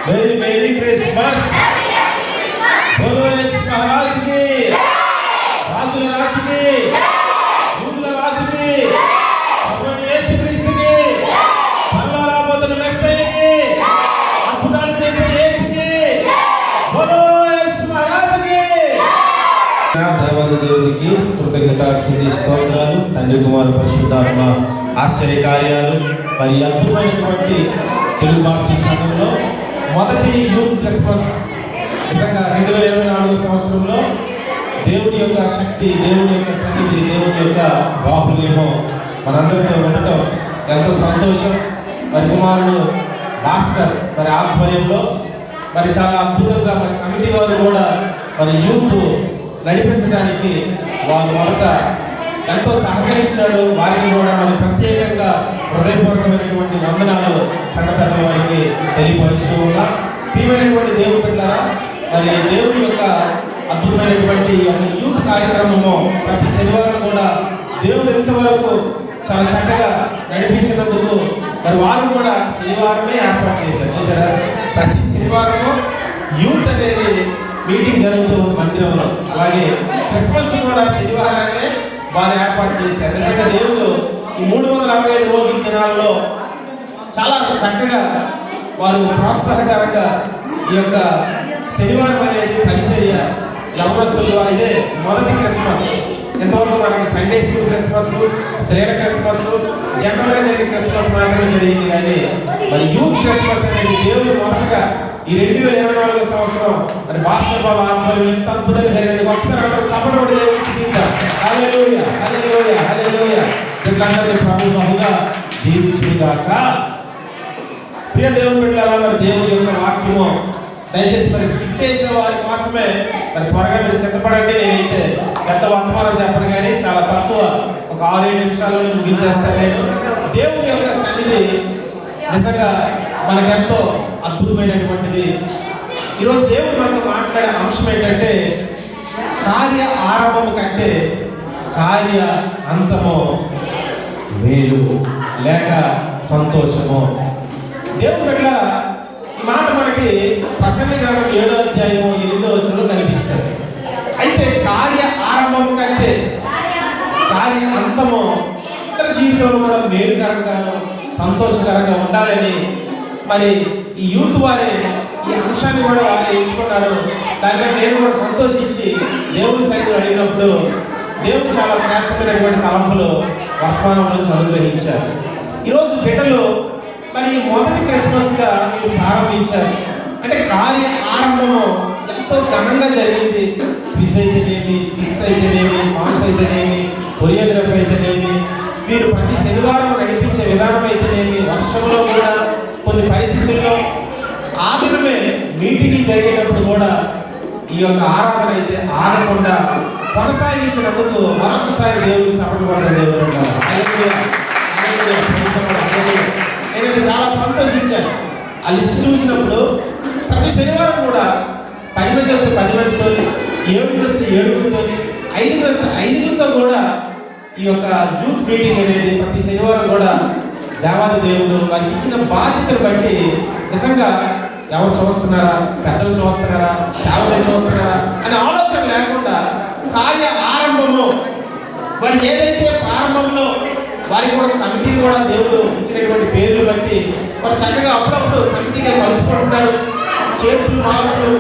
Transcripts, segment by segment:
Very मेरी Christmas. बोलो यीशु महाराज की, राजुల రాజుకి, యూదుల రాజుకి, ప్రభువైన యేసుక్రీస్తుకి, త్వరలో రాబోతున్న మెస్సయ్యకి, అద్భుతాలు చేసే యేసుకి, బోలో యేసు మహారాజుకి. నా దేవాది దేవునికి కృతజ్ఞతాస్తుతి స్తోత్రాలు. తండ్రి కుమార పరిశుద్ధాత్మ ఆశ్చర్య కార్యాలు మరి అద్భుతమైనటువంటి తెలుగు బాప్టిస్ట్ సంఘంలో మొదటి యూత్ క్రిస్మస్ నిజంగా 2024 సంవత్సరంలో దేవుని యొక్క శక్తి, దేవుని యొక్క సన్నిధి, దేవుని యొక్క బాహుల్యము మనందరితో ఉండటం ఎంతో సంతోషం. మరి కుమారుడు భాస్కర్ మరి ఆధ్వర్యంలో మరి చాలా అద్భుతంగా మరి కమిటీ వారు కూడా మరి యూత్ నడిపించడానికి వారు మొదట ఎంతో సహకరించాడు. వారికి కూడా మరి ప్రత్యేకంగా హృదయపూర్వకమైనటువంటి వందనాలు సంఘ పెద్దల వారికి తెలియపరుస్తూ ఉన్నా. ప్రియమైనటువంటి దేవుని బిడ్డలారా, మరి దేవుని యొక్క అద్భుతమైనటువంటి యూత్ కార్యక్రమము ప్రతి శనివారం కూడా దేవుడు ఇంతవరకు చాలా చక్కగా నడిపించినందుకు మరి వారు కూడా శనివారమే ఏర్పాటు చేశారు. చూసారా, ప్రతి శనివారము యూత్ అనేది మీటింగ్ జరుగుతూ ఉంది మందిరంలో. అలాగే క్రిస్మస్ కూడా శనివారాన్ని వారు ఏర్పాటు చేశారు. నిజంగా దేవుడు ఈ 365 రోజుల దినాల్లో చాలా చక్కగా వారు ప్రోత్సాహకరంగా ఈ యొక్క శనివారం అనేది పరిచర్య యవనస్తులు ఇదే మొదటి క్రిస్మస్. ఎంతవరకు మనకి సండే స్కూల్ క్రిస్మస్, స్త్రీల క్రిస్మస్, జనరల్గా జరిగే క్రిస్మస్ మాత్రమే జరిగింది. కానీ మరి యూత్ క్రిస్మస్ అనేది దేవుడు మొదటగా ఈ 2024 సంవత్సరం మరి భాస్కర్ బాబు ఆధ్వర్యంలో ఎంత అద్భుతంగా జరిగింది. ఒకసారి అందరూ చప్పట్లు కొట్టి దేవుడిని స్తుతిద్దాం. హల్లెలూయా, హల్లెలూయా, హల్లెలూయా. వీళ్ళందరినీ ప్రభు బహుగా దీవించుగాక. ప్రియ దేవుని బిడ్డలారా, మరి దేవుని యొక్క వాక్యము దయచేసి మరి స్కిప్ చేసే వారి కోసమే మరి త్వరగా మీరు సిద్ధపడండి. నేనైతే పెద్ద వర్తమానం చెప్పను, కానీ చాలా తక్కువ ఒక 6-7 నిమిషాల్లో ముగించేస్తాను. నేను దేవుని యొక్క సన్నిధి నిజంగా మనకెంతో అద్భుతమైనటువంటిది. ఈరోజు దేవుడు మనతో మాట్లాడే అంశం ఏంటంటే కార్య ఆరంభము కంటే కార్య అంతము మేలు లేక సంతోషము. దేవుడు బిడ్డలారా, ఈ మాట మనకి ప్రసంగి గ్రంథం 7వ అధ్యాయము 8వ వచనంలో కనిపిస్తుంది. అయితే కార్య ఆరంభము కంటే కార్య అంతము అందరి జీవితంలో కూడా మేలుకరంగాను సంతోషకరంగా ఉండాలని మరి ఈ యూత్ వారే ఈ అంశాన్ని కూడా వారు ఎంచుకున్నారు. దానికంటే నేను కూడా సంతోషించి దేవుని సైతం అడిగినప్పుడు దేవుడు చాలా శ్రేష్టమైనటువంటి తలంపులు వర్తమానం నుంచి అనుగ్రహించారు. ఈరోజు బిడ్డలు మరి మొదటి క్రిస్మస్గా మీరు ప్రారంభించారు అంటే కార్య ఆరంభము ఎంతో ఘనంగా జరిగింది. క్విజ్ అయితేనేమి, స్కిట్స్ అయితేనేమి, సాంగ్స్ అయితేనేమి, కొరియోగ్రఫీ అయితేనేమి, మీరు ప్రతి శనివారం నడిపించే విధానం అయితేనేమి, వర్షంలో కూడా కొన్ని పరిస్థితుల్లో ఆ దినమే మీటింగ్లు జరిగేటప్పుడు కూడా ఈ యొక్క ఆరాధన అయితే ఆగకుండా కొనసాగించినందుకు మరొకసారి దేవుడికి చెప్పబడ్డ దేవుడు. నేనైతే చాలా సంతోషించాను. ఆ లిస్ట్ చూసినప్పుడు ప్రతి శనివారం కూడా 10 మంది వస్తే 10 మందితో, 7 వస్తే 7 5 వస్తే 5 కూడా ఈ యొక్క యూత్ మీటింగ్ అనేది ప్రతి శనివారం కూడా దేవాది దేవుడు వారికి ఇచ్చిన బాధ్యతను బట్టి నిజంగా ఎవరు చూస్తున్నారా, పెద్దలు చూస్తున్నారా, సేవలు చూస్తున్నారా అనే ఆలోచన లేకుండా కార్య ఆరంభము మరి ఏదైతే ప్రారంభంలో వారికి కూడా కమిటీని కూడా దేవుడు ఇచ్చినటువంటి పేర్లు బట్టి వారు చక్కగా అప్పుడప్పుడు కమిటీగా కలుసుకుంటున్నారు. చేతులు మార్పులు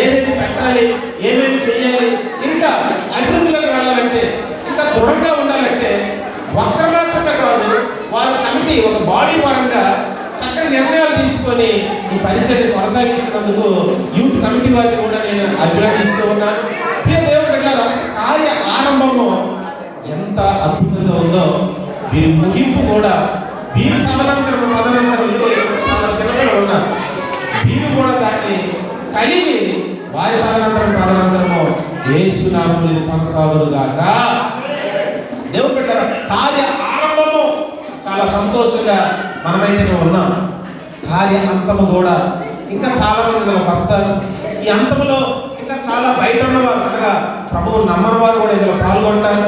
ఏదైతే పెట్టాలి, ఏమేమి చేయాలి, ఇంకా అభివృద్ధిలోకి వెళ్ళాలంటే, ఇంకా దృఢంగా ఉండాలంటే వక్రమాత్రమే కాదు, వారి కమిటీ ఒక బాడీ పరంగా చక్కని నిర్ణయాలు తీసుకొని ఈ పరిచయాన్ని కొనసాగిస్తున్నందుకు యూత్ కమిటీ వారిని కూడా నేను అభినందిస్తూ ఉన్నాను. ప్రియ దేవుడు బిడ్డలారా, కార్య ఆరంభము ఎంత అద్భుతంగా ఉందో వీరి ముగింపు కూడా వీరు తదనంతరం చాలా చిన్నపిల్లలు ఉన్నారు. వీరు కూడా దాన్ని కలిగి వారి తదనంతరము యేసు నామములో ఇది కొనసాగునుగాక. దేవుడు బిడ్డలారా, కార్య ఆరంభము చాలా సంతోషంగా మనమైతే ఉన్నాం. కార్య అంతము కూడా ఇంకా చాలా మంది ఇందులో వస్తారు. ఈ అంతములో ఇంకా చాలా బయట ఉన్నవారు అనగా ప్రభువు నమ్మని వారు కూడా ఇందులో పాల్గొంటారు.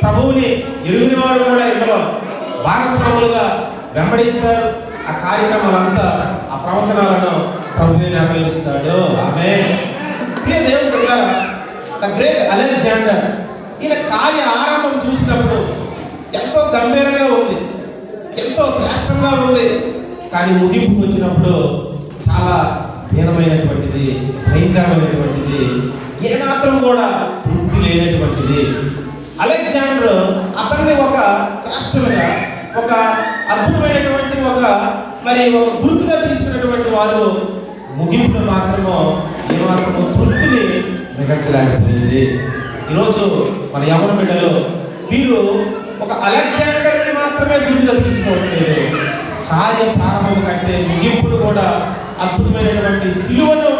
ప్రభువుని ఎరుగిన వారు కూడా ఇందులో భాగస్వాములుగా వెంబడిస్తారు. ఆ కార్యక్రమాలంతా, ఆ ప్రవచనాలను ప్రభువే నెరవేరుస్తాడు. ఆమేన్. ప్రియ దేవుని బిడ్డలారా, ద గ్రేట్ అలెగ్జాండర్ ఈయన కార్య ఆరంభం చూసినప్పుడు ఎంతో గంభీరంగా ఉంది, ఎంతో శ్రేష్టంగా ఉంది. కానీ ముగింపుకు వచ్చినప్పుడు చాలా దీనమైనటువంటిది, భయంకరమైనటువంటిది, ఏమాత్రం కూడా తృప్తి లేనటువంటిది. అలెగ్జాండర్ అతన్ని ఒక క్యాప్టెన్గా, ఒక అద్భుతమైనటువంటి ఒక గుర్తుగా తీసుకున్నటువంటి వారు ముగింపులో మాత్రము ఏమాత్రము తృప్తిని మిగల్చలేకపోయింది. ఈరోజు మన యవన బిడ్డలు మీరు ఒక అలెగ్జాండర్ని మాత్రమే గుర్తుగా తీసుకోవట్లేదు. కార్య ప్రారంభం కంటే ముగింపును కూడా అద్భుతమైనటువంటి సిలువను,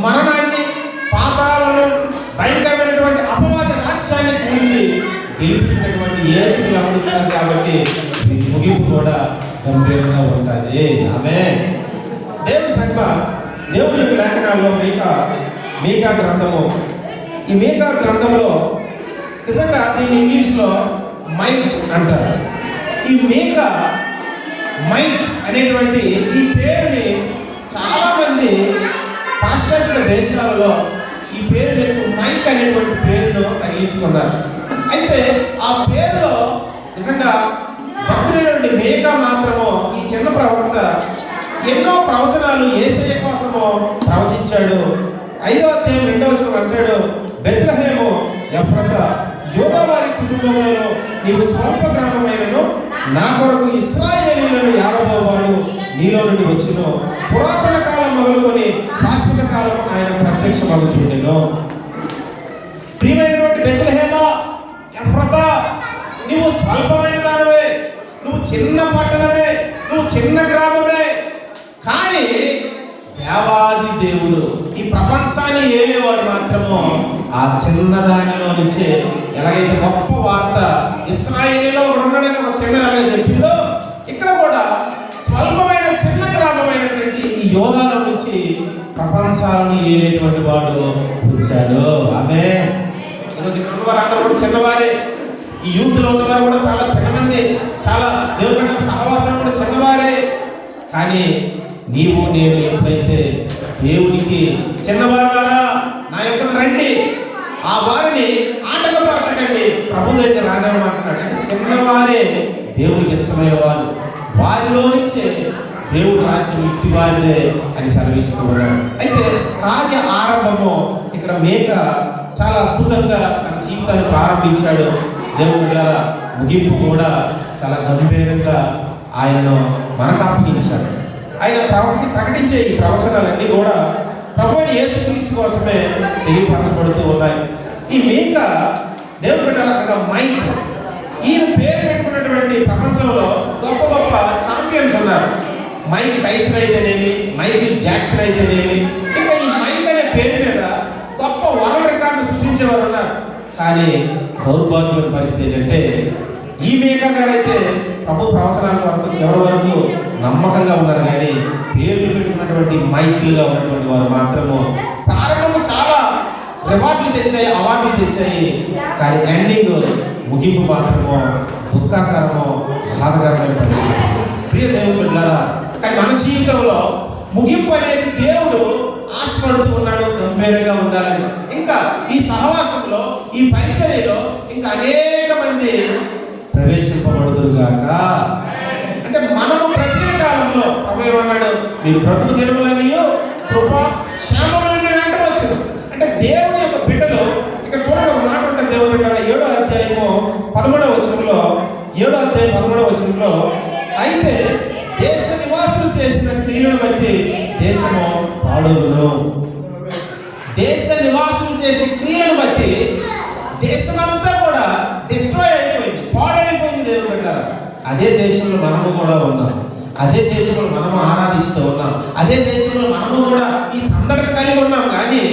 మరణాన్ని, పాతాలను, భయంకరమైనటువంటి అపవాద రాజ్యాన్ని కూల్చి గెలిపించినటువంటి యేసుని గమనిస్తారు. కాబట్టి మీ ముగింపు కూడా గంభీరంగా ఉంటుంది. ఆమేన్. దేవుని సంఘ దేవుని యొక్క లేఖనాల్లో మీకా గ్రంథము, ఈ మీకా గ్రంథంలో నిజంగా దీన్ని ఇంగ్లీష్లో మైక్ అంటారు. ఈ మైక్ అనేటువంటి ఈ పేరుని చాలామంది పాశ్చాత్య దేశాలలో ఈ పేరుని మైక్ అనేటువంటి పేరును తగిలించుకున్నారు. అయితే ఆ పేరులో నిజంగా భక్తుడైనటువంటి మీకా మాత్రము, ఈ చిన్న ప్రవక్త ఎన్నో ప్రవచనాలు యేసయ్య కోసము ప్రవచించాడు. 5వ అధ్యాయం 2వ వచనం అంటాడు, బెత్లెహేము ఎఫ్రాతా, యూదా వారి కుటుంబంలో నీవు స్వల్ప గ్రామమైనను, నా కొరకు ఇశ్రాయేలీయులను ఏలబోవాడు నీలో నుండి వచ్చును. పురాతన కాలం మొదలుకొని శాశ్వత కాలం ఆయన ప్రత్యక్షమగుచుండెను. ప్రియమైనటువంటి బెత్లెహేమా ఎఫ్రాతా, నువ్వు స్వల్పమైన దానవే, నువ్వు చిన్న పట్టణమే, నువ్వు చిన్న గ్రామమే. కానీ దేవాది దేవుడు ఈ ప్రపంచాన్ని ఏలేవాడు మాత్రము ఆ చిన్నదానిలో నుంచే ఎలాగైతే గొప్ప వార్త ఇశ్రాయేలీలో ఉండడని ఒక చిన్నదానిగా చెప్పిందో, ఇక్కడ కూడా స్వల్పమైన చిన్న గ్రామమైనటువంటి ఈ యోధాల నుంచి ప్రపంచాలను ఏలేటువంటి వాడు వచ్చాడు. ఆమేన్. ఈరోజు ఇక్కడ ఉన్నవారందరూ కూడా చిన్నవారే. ఈ యూత్లో ఉన్నవారు కూడా చాలా చిన్నమంది, చాలా దేవుని సహవాసం కూడా చిన్నవారే. కానీ నీవు నేను ఎప్పుడైతే దేవునికి చిన్నవారులారా నా యొక్క రండి, ఆ వారిని ఆటంకపరచకండి, ప్రభు దగ్గర రానివ్వమంటున్నాడు. అంటే చిన్నవారే దేవునికి ఇష్టమైన వారు, వారిలో నుంచే దేవుడు రాజ్యం ఇట్టి వారిదే అని సెలవిస్తూ ఉన్నాడు. అయితే కార్య ఆరంభము ఇక్కడ మీకా చాలా అద్భుతంగా తన జీవితాన్ని ప్రారంభించాడు. దేవుని బిడ్డలారా, ముగింపు కూడా చాలా గంభీరంగా ఆయనను మనకు అప్పగించాడు. ఆయన ప్రకటించే ఈ ప్రవచనాలన్నీ కూడా ప్రభువైన యేసుక్రీస్తు కోసమే తెలియపరచబడుతూ ఉన్నాయి. ఈ మీకా దేవుని బిడ్డలారా మైక్, ఈయన పేరు పెట్టుకున్నటువంటి ప్రపంచంలో గొప్ప గొప్ప ఛాంపియన్స్ ఉన్నారు. మైక్ టైసన్ అయితేనేమి, మైకిల్ జాక్సన్ అయితేనేమి, ఇంకా ఈ మైక్ అనే పేరు మీద గొప్ప వరల్డ్ రికార్డు సృష్టించేవారు ఉన్నారు. కానీ దౌర్భాగ్యమైన పరిస్థితి ఏంటంటే ఈ మీకా గారు అయితే ప్రభు ప్రవచనాల వరకు చివరి వరకు నమ్మకంగా ఉన్నారు. కానీ పేర్లు పెట్టుకున్నటువంటి మైకులుగా ఉన్నటువంటి వారు మాత్రము ప్రారంభము చాలా రివార్డులు తెచ్చాయి, అవార్డులు తెచ్చాయి. కానీ ఎండింగ్, ముగింపు మాత్రము దుఃఖకరము, బాధకరమైన పరిస్థితి. ప్రియ దేవుని బిడ్డలారా, కానీ మన జీవితంలో ముగింపు అనేది దేవుడు ఆశపడుతూ ఉన్నాడు, గంభీరంగా ఉండాలని. ఇంకా ఈ సహవాసంలో, ఈ పరిచర్యలో ఇంకా అనేక మంది ప్రవేశింపబడుదురుగాక. అంటే మనము బ్రతికిన కాలంలో ప్రభు ఏమన్నాడు, మీరు బ్రతుకు దినములన్నీ కృప క్షేమములను వెంటవచ్చు. అంటే దేవుని యొక్క బిడ్డలు ఇక్కడ చూడండి, ఒక మాట ఉంటుంది దేవుని బిడ్డ 7వ అధ్యాయము 13వ వచనంలో, 7వ అధ్యాయం 13వ వచనంలో, అయితే దేశ నివాసులు చేసిన క్రియలను బట్టి దేశము పాడవును. దేశ నివాసులు చేసే క్రియలను బట్టి దేశమంతా కూడా డిస్ట్రాయ్ అయిపోయింది, పాడైపోయింది. దేవుని బిడ్డలారా, అదే దేశంలో మనము కూడా ఉన్నాం, అదే దేశంలో మనము ఆరాధిస్తూ ఉన్నాం, అదే దేశంలో మనము కూడా ఈ సందర్భం కలిగి ఉన్నాం. కానీ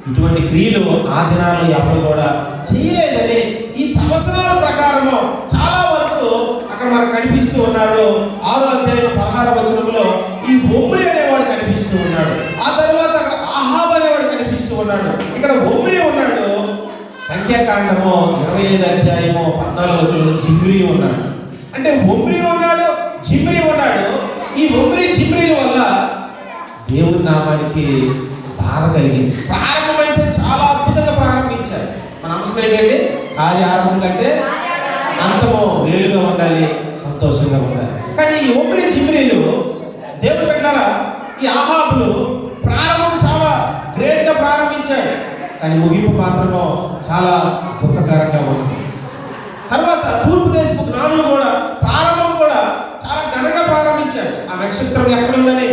ఇటువంటి క్రియలు ఆ దినాల్లో ఎవరు కూడా చేయలేదని ఈ ప్రవచనాల ప్రకారము చాలా వరకు అక్కడ మనకు కనిపిస్తూ ఉన్నారు. 6వ అధ్యాయం 16వ వచనంలో ఈ ఒమ్రీ అనేవాడు కనిపిస్తూ ఉన్నాడు. ఆ తర్వాత అక్కడ అహాబ్ అనేవాడు కనిపిస్తూ ఉన్నాడు. ఇక్కడ ఒమ్రీ ఉన్నాడు. సంఖ్యాకాండము 25వ అధ్యాయము 14వ వచనంలో జిమ్రీ ఉన్నాడు. అంటే ఒమ్రీ ఉన్నాడు, జిమ్రీ ఉన్నాడు. ఈ ఒమ్రీ జిమ్రీ వల్ల దేవుని నామానికి బాధ కలిగింది. ప్రారంభమైతే చాలా అద్భుతంగా ప్రారంభించారు. మన అంశం ఏంటంటే కార్య ఆరంభం కంటే అంతము వేరుగా ఉండాలి, సంతోషంగా ఉండాలి. కానీ ఈ ఒమ్రీ జిమ్రీలు దేవుడు పెట్టారా, ఈ ఆహాబులు ప్రారంభం చాలా గ్రేట్గా ప్రారంభించారు, కానీ ముగింపు మాత్రమో చాలా దుఃఖకరంగా ఉంది. తర్వాత తూర్పు దేశపు జ్ఞానులు కూడా ప్రారంభం కూడా చాలా ఘనంగా ప్రారంభించారు. ఆ నక్షత్రం ఎక్కడుందని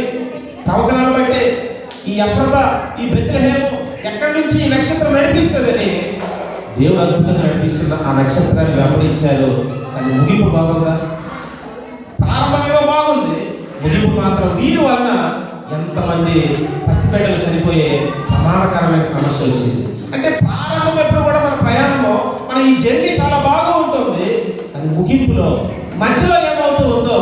ప్రవచనాలు బట్టి ఈ ఎఫ్రత, ఈ బెత్లెహేము ఎక్కడి నుంచి ఈ నక్షత్రం నడిపిస్తుందని దేవుడు అద్భుతంగా నడిపిస్తున్న ఆ నక్షత్రాన్ని వెంబడించారు. కానీ ముగింపు బాగుందా? ప్రారంభమేమో బాగుంది, ముగింపు మాత్రం వీరి వలన ఎంతమంది పసిబిడ్డలు చనిపోయే ప్రమాదకరమైన సమస్య వచ్చింది. అంటే ప్రారంభం ఎప్పుడు కూడా మన ప్రయాణంలో మన ఈ జర్నీ చాలా బాగా ఉంటుంది, కానీ ముగింపులో మధ్యలో ఏమవుతూ ఉందో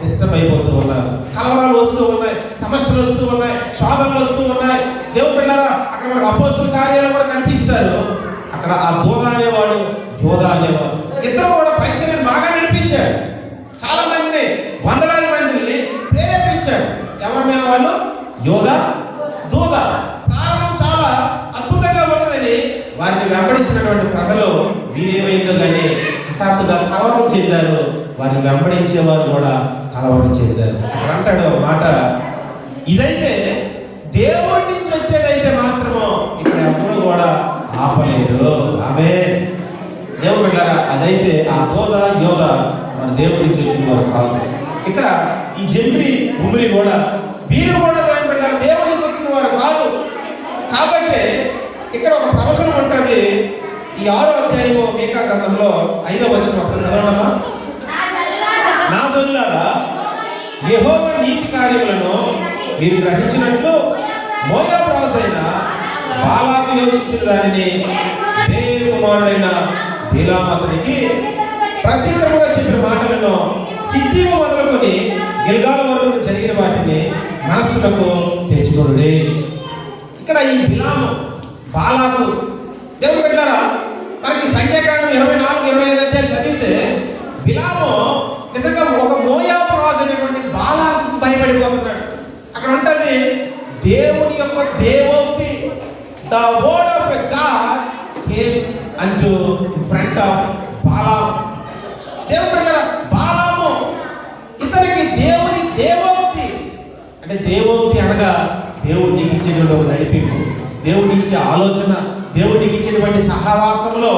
డిస్టర్బ్ అయిపోతూ ఉన్నారు. కలవరాలు వస్తూ ఉన్నాయి, సమస్యలు వస్తూ ఉన్నాయి, శోధనలు వస్తూ ఉన్నాయి. దేవుడు పిల్లరా, అక్కడ మనకు అపోస్తుల కార్యాలు కూడా కనిపిస్తారు. అక్కడ ఆ దూత అనేవాడు, యోధ అనేవాడు, ఇద్దరు కూడా పరిచయం బాగా నడిపించారు. చాలా మందిని, వందలాది మందిని ప్రేరేపించాడు. ఎవరనే వాళ్ళు? యోధ, దూత. ప్రారంభం చాలా అద్భుతంగా ఉన్నదని వారిని వెంబడిస్తున్నటువంటి ప్రజలు వీరేమైందో కానీ హఠాత్తుగా కలవరం చెందారు. వారిని వెంబడించేవారు కూడా కలవరం చెందారు. అక్కడ అంటాడు ఒక మాట, ఇదైతే దేవుడి నుంచి వచ్చేదైతే మాత్రమో ఇక్కడ ఎప్పుడు కూడా ఆపలేరు. ఆమె దేవుడు పెట్టారా, అదైతే ఆ దూత యోధ మన దేవుడి నుంచి వచ్చిన వారు కాదు. ఇక్కడ ఈ జంబ్రీ ఉమ్రీ కూడా వీరు కూడా దేవుడు పెట్టారా, దేవుడి నుంచి వచ్చిన వారు కాదు. కాబట్టి ఇక్కడ ఒక ప్రవచనం ఉంటుంది. ఈ 6వ అధ్యాయము మీకా గ్రంథంలో 5వ వచనం ఒకసారి చదవడమా. నా జనులారా, యెహోవా నీతి కార్యములను మీరు గ్రహించినట్లు మోయాబు రాజైన బాలాకు యోచించిన దానిని బేయోరు కుమారుడైన బిలాము అతనికి ప్రత్యుత్తరముగా చెప్పిన మాటలను సిద్దీము మొదలుకొని గిల్గాలు వరకు జరిగిన వాటిని మనస్సులకు తెచ్చుకొనుడి. ఇక్కడ ఈ బిలాము, బాలాకు, దేవుడు పెట్టారా, మనకి సంఖ్యాకాండం 24, 25 అధ్యాయాలు చదివితే బిలాము నిజంగా ఒక మోయాబు రాజు అనేటువంటి బాలాకు భయపడిపోతున్నాడు. అక్కడ ఉంటుంది, దేవుని యొక్క దేవోక్తి, the word of a God came అంటూ ఫ్రంట్ ఆఫ్ బాలాము. దేవుడు పెట్టారా, బాలాము ఇతనికి దేవుని దేవోక్తి అంటే, దేవోక్తి అనగా దేవుడు నీకు ఇచ్చేటువంటి ఒక నడిపింపు, దేవుడి ఇచ్చే ఆలోచన, దేవుడికి ఇచ్చినటువంటి సహవాసంలో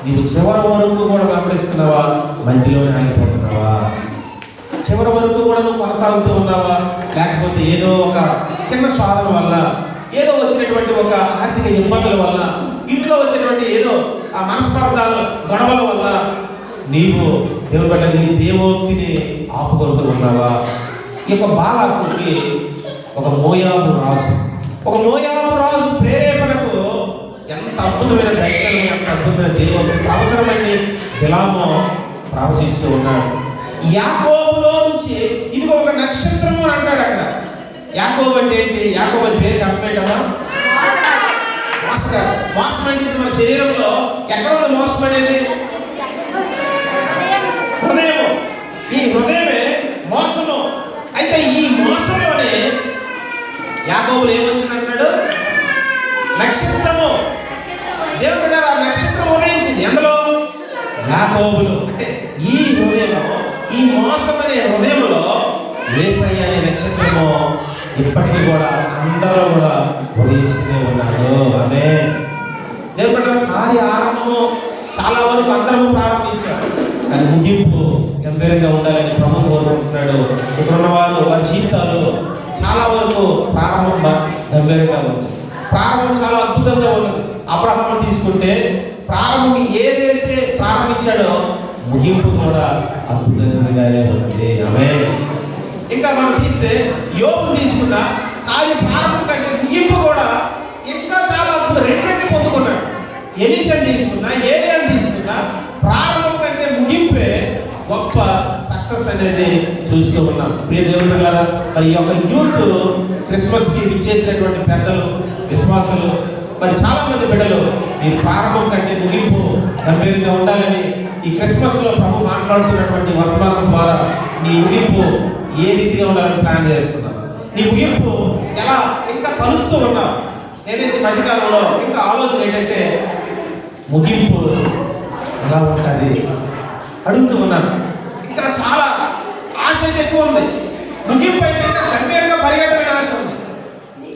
నీవు చివరి వరకు కూడా వెంబడిస్తున్నావా, మధ్యలోనే ఆగిపోతున్నావా? చివరి వరకు కూడా నువ్వు కొనసాగుతూ ఉన్నావా, లేకపోతే ఏదో ఒక చిన్న స్వాదన వల్ల, ఏదో వచ్చినటువంటి ఒక ఆర్థిక ఇబ్బందుల వల్ల, ఇంట్లో వచ్చినటువంటి ఏదో ఆ మనస్పర్ధాలు, గొడవల వల్ల నీవు దేవుడి పట్ల నీ దేవోక్తిని ఆపుకుంటూ ఉన్నావా? ఈ యొక్క బాలాకుకి ఒక మోయాబు రాజు ప్రేరేపణకు ఎంత అద్భుతమైన దర్శనం, ఎంత అద్భుతమైన దేవోక్తి ప్రవచనం అండి బిలాము ప్రవచిస్తూ ఉన్నాడు. యాకోబులో నుంచి ఇది ఒక నక్షత్రము అని అంటాడు. అక్కడ యాకోబు అంటే ఏంటి? యాకోబు అని పేరు కంపేటమా? మోసం అంటే మన శరీరంలో ఎక్కడ ఉంది మోసం అనేది? హృదయము. ఈ హృదయమే మోసము. అయితే ఈ మోసంలోనే యాకోబులు ఏమొచ్చింది అంటాడు? నక్షత్రము. దేవుడు ఆ నక్షత్రం ఉదయించింది. ఎందులో? యాకోబులు. అంటే ఈ హృదయము, ఈ మోసం అనే హృదయంలో యేసయ్య అనే నక్షత్రము ఇప్పటికీ కూడా అందరూ కూడా ఉదయిస్తూనే ఉన్నాడు. ఆమె దేవుడు కార్య ఆరంభము చాలా వరకు అందరూ ప్రారంభించారు, కానీ ముగింపు గంభీరంగా ఉండాలని ప్రభు కోరుకుంటున్నాడు. ఇక్కడ ఉన్న వారి జీవితాలు చాలా వరకు ప్రారంభం గంభీరంగా ఉంది. ప్రారంభం చాలా అద్భుతంగా ఉన్నది. అబ్రహాము తీసుకుంటే ప్రారంభం ఏదైతే ప్రారంభించాడో ముగింపు కూడా అద్భుతంగానే ఉన్నది. ఆమె ఇంకా మనం తీస్తే యోబును తీసుకున్న కార్య ప్రారంభం కంటే ముగింపు కూడా ఇంకా చాలా అద్భుతం, రెండింటిని పొందుకున్నాడు. ఎలీషాను తీసుకున్నా, ఏలియాను తీసుకున్నా ప్రారంభం కంటే ముగింపే గొప్ప సక్సెస్ అనేది చూస్తూ ఉన్నాం. ప్రియ దేవుని పిల్లలారా, మరి ఈ యొక్క యూత్ క్రిస్మస్కి ఇచ్చేసినటువంటి పెద్దలు, విశ్వాసులు, మరి చాలా మంది బిడ్డలు మీరు ప్రారంభం కంటే ముగింపు గంభీరంగా ఉండాలని ఈ క్రిస్మస్లో ప్రభు మాట్లాడుతున్నటువంటి వర్తమానం ద్వారా నీ ముగింపు ఏ రీతిగా ఉండాలని ప్లాన్ చేస్తున్నాం. నీ ముగింపు ఎలా కలుస్తూ ఉన్నాం. నేనైతే మధ్యకాలంలో ఇంకా ఆలోచన ఏంటంటే ముగింపు ఎలా ఉంటుంది అడుగుతూ ఉన్నాను. ఇంకా చాలా ఆశ అయితే ఎక్కువ ఉంది. ముగింపు అయితే ఇంకా గంభీరంగా పరిగెట్టాలని ఆశ ఉంది.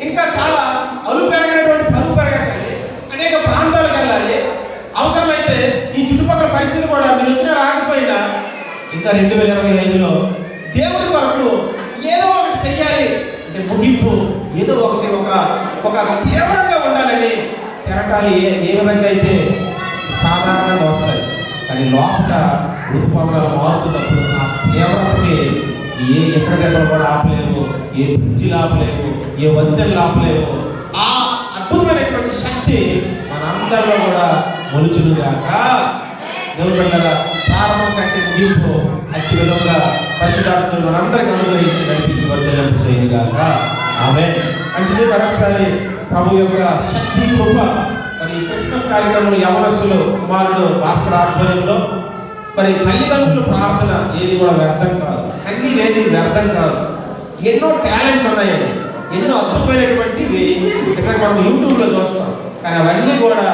ఇంకా చాలా అలుపు పెరగనటువంటి పరుగు పెరగట్టాలి, అనేక ప్రాంతాలకు వెళ్ళాలి. అవసరమైతే ఈ చుట్టుపక్కల పరిస్థితి కూడా మీరు వచ్చినా రాకపోయినా ఇంకా 2025లో దేవుడి కొరకు ఏదో ఒకటి చెయ్యాలి అంటే ముగింపు ఏదో ఒకటి ఒక తీవ్రంగా ఉండాలని కెరటాలు ఏ విధంగా అయితే సాధారణంగా వస్తాయి, కానీ లోపల ఋతుపవనాలు మారుతున్నప్పుడు ఆ తీవ్రతకి ఏ ఇసుకగడ్డలు కూడా ఆపలేవు, ఏ బ్రిడ్జిలు ఆపలేవు, ఏ వంతెనలు ఆపలేవు. ఆ అద్భుతమైనటువంటి శక్తి మనందరిలో కూడా మొలుచునుగాక. దేవుని బిడ్డలారా, ప్రారంభం కంటే ముగింపు అతి విధంగా పరిశుద్ధాత్మను మనందరికీ అనుగ్రహించి నడిపించి వర్ధలింపు చేయనుగాక. ఆమేన్. మంచిది. మరొకసారి ప్రభు యొక్క శక్తి కృప మరి క్రిస్మస్ కార్యక్రమంలో యవనస్తులు కుమారుడు భాస్కర్ ఆధ్వర్యంలో మరి తల్లిదండ్రుల ప్రార్థన ఏది కూడా వ్యర్థం కాదు, కన్నీరు ఏది వ్యర్థం కాదు. ఎన్నో టాలెంట్స్ ఉన్నాయండి, ఎన్నో అద్భుతమైనటువంటివి నిజంగా మనం యూట్యూబ్లో చూస్తాం, కానీ అవన్నీ కూడా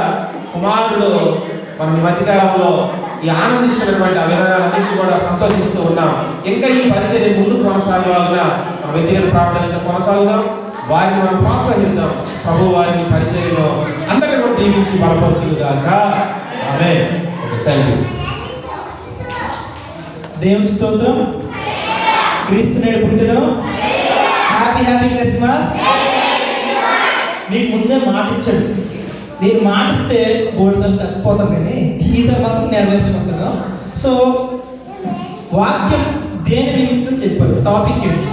కుమారుడు మనం ఈ మధ్యకాలంలో ఈ ఆనందిస్తున్నటువంటి ఆ విధానాలన్నింటినీ కూడా సంతోషిస్తూ ఉన్నాం. ఇంకా ఈ పరిచయం ముందుకు కొనసాగలాగిన మన వ్యక్తిగత ప్రార్థన ఇంకా కొనసాగుదాం, వారిని మనం ప్రోత్సహిద్దాం. ప్రభు వారిని పరిచయంలో అందరినీ కూడా దీవించి బలపరచుగాక. ఆమేన్. Okay, thank you. దేవుని స్తోత్రం. క్రీస్తు నేడు పుట్టిన హ్యాపీ క్రిస్మస్. మీకు ముందే మాట ఇచ్చాడు, నేను మాటిస్తే బోర్డు తప్పిపోతాం, కానీ ఈసారి మాత్రం నెరవేర్చుకుంటాను. సో వాక్యం దేని నిమిత్తం చెప్పారు, టాపిక్ ఏంటి,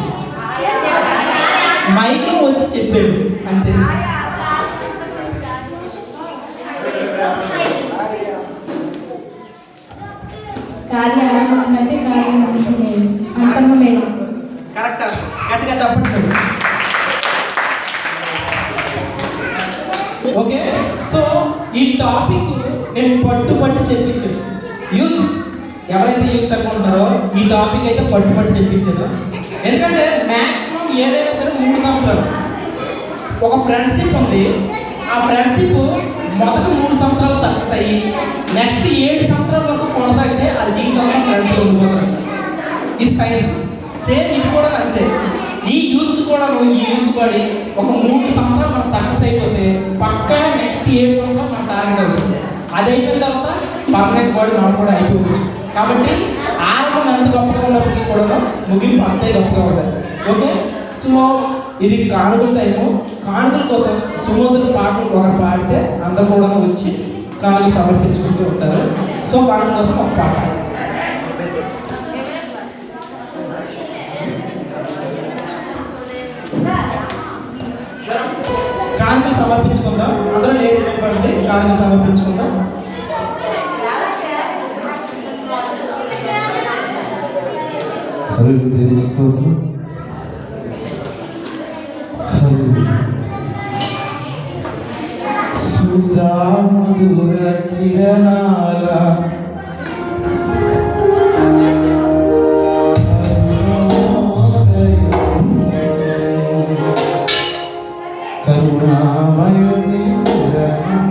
మైక్లో వచ్చి చెప్పాడు అంతే. కార్యారంభం కంటే కార్యం అంతము మేలు. కరెక్ట్, గట్టిగా చెప్పండి. ఓకే, సో ఈ టాపిక్ నేను పట్టు చెప్పించాను. యూత్ ఎవరైతే యూత్ అనుకుంటున్నారో ఈ టాపిక్ అయితే పట్టు చెప్పించాను. ఎందుకంటే మ్యాక్సిమం ఏదైనా సరే 3 సంవత్సరాలు ఒక ఫ్రెండ్షిప్ ఉంది. ఆ ఫ్రెండ్షిప్ మొదటి 3 సంవత్సరాలు సక్సెస్ అయ్యి నెక్స్ట్ 7 సంవత్సరాల వరకు కొనసాగితే అది జీవితంలో ఫ్రెండ్స్ ఉండిపోతారు. ఇది సైన్స్. సేమ్ ఇది కూడా అంతే. ఈ యూత్ కూడా పడి ఒక 3 సంవత్సరాలు మనం సక్సెస్ అయిపోతే పక్కన నెక్స్ట్ 7 సంవత్సరాలు మన టార్గెట్ అవుతుంది. అది అయిపోయిన తర్వాత పర్మనెంట్ బాడీ మనం కూడా అయిపోవచ్చు. కాబట్టి ఆరంభం ఎంత గొప్పగా ఉన్నప్పటికీ కూడా ముగింపు అంతే గొప్పగా ఉండాలి. ఓకే, సో ఇది కానుకల టైము. కానుకల కోసం సుమధుర పాటలు ఒకరు పాడితే అందరూ కూడా వచ్చి కానుకలు సమర్పించుకుంటూ ఉంటారు. సో కానుకల కోసం ఒక పాట. కానుకలు సమర్పించుకుందాం. అందరూ లేచినటువంటి కానుకలు సమర్పించుకుందాం. సుధా మధుర కిరణాల కరుణామయుని శరణం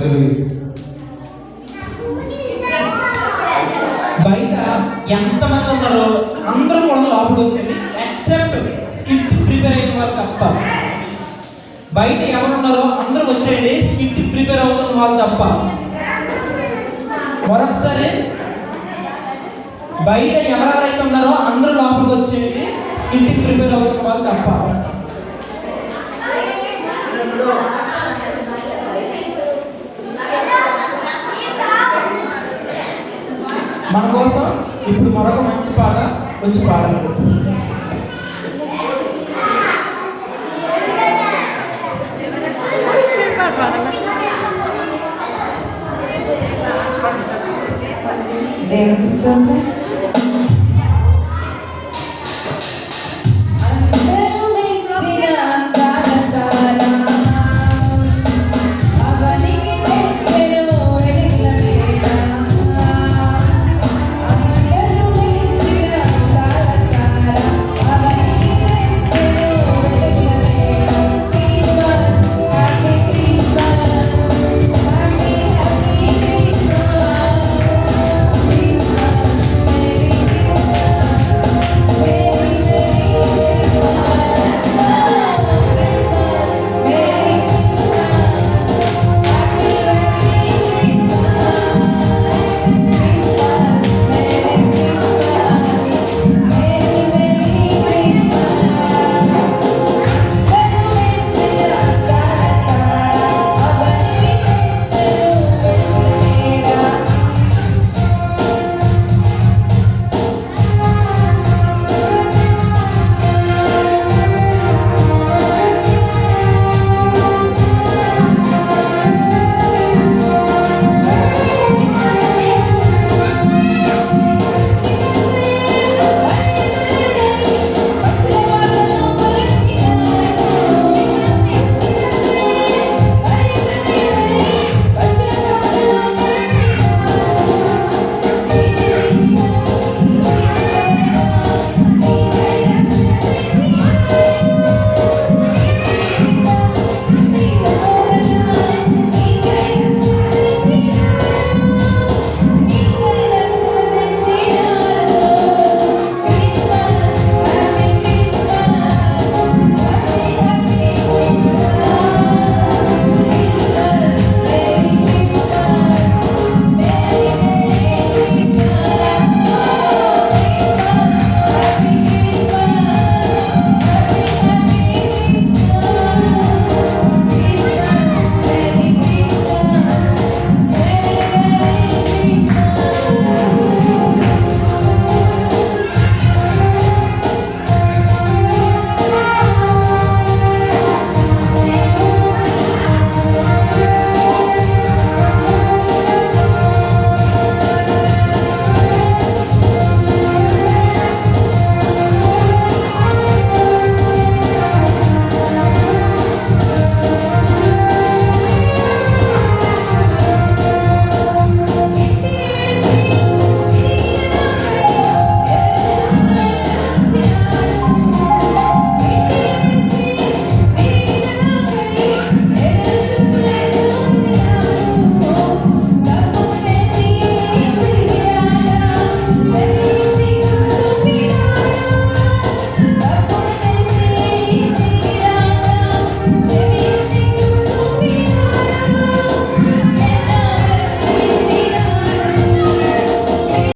తెలుగు. బయట ఎంతమంది ఉన్నారో అందరూ కూడా లోపలికి వచ్చండి, ఎక్సెప్ట్ స్కిట్ ప్రిపేర్ అయిన వాళ్ళు తప్ప. బయట ఎవరున్నారో అందరూ వచ్చేయండి, స్కిట్ ప్రిపేర్ అవుతున్న వాళ్ళు తప్ప. మరొకసారి బయట ఎవరెవరైతే ఉన్నారో అందరూ లోపలికి వచ్చేయండి, స్కిట్ ప్రిపేర్ అవుతున్న వాళ్ళు తప్ప. మన కోసం ఇప్పుడు మరొక మంచి పాట వచ్చి పాడాలి. దేవునికి స్తోత్రం.